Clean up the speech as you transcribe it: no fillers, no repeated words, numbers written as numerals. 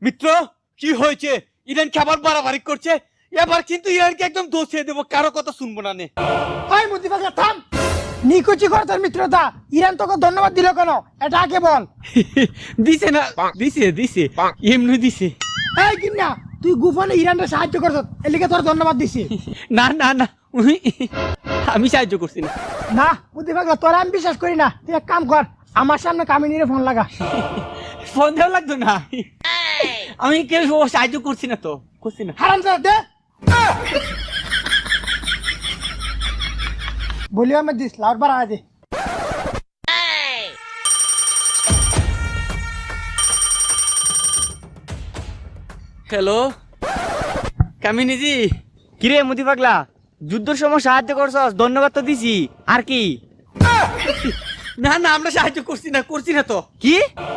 মিত্র কি হয়েছে? ইরান খাবার বাড়াবাড়ি করছে, এবার কিন্তু ইরানকে একদম দোষিয়ে দেবো, কারো কথা শুনবো না নে। হাই মুদি পাগলা থাম, নিকুচি কর তোর মিত্রতা। ইরান তোকে ধন্যবাদ দিল কেন এটা আগে বল। দিছে না? দিছে দিছে, এমনি দিছে। এই কিন্না তুই গোপনে ইরানকে সাহায্য করছ, এলিকে তোর ধন্যবাদ দিছি। না না না, আমি সাহায্য করছি না। না মুদি পাগলা তোর আমি বিশ্বাস করি না। তুই এক কাম কর, আমার সামনে কামিনীরে ফোন লাগা। ফোন দেওয়া লাগতো না, আমি কেউ সাহায্য করছি না তো, করছি না। হারাম দে বলিও আমি দিস লাউড বাড়া দে। হ্যালো কামিনীজি। কিরে মুদি পাগলা, যুদ্ধের সময় সাহায্য করছস, ধন্যবাদ তো দিছি, আর কি? না না, আমরা সাহায্য করছি না তো। কি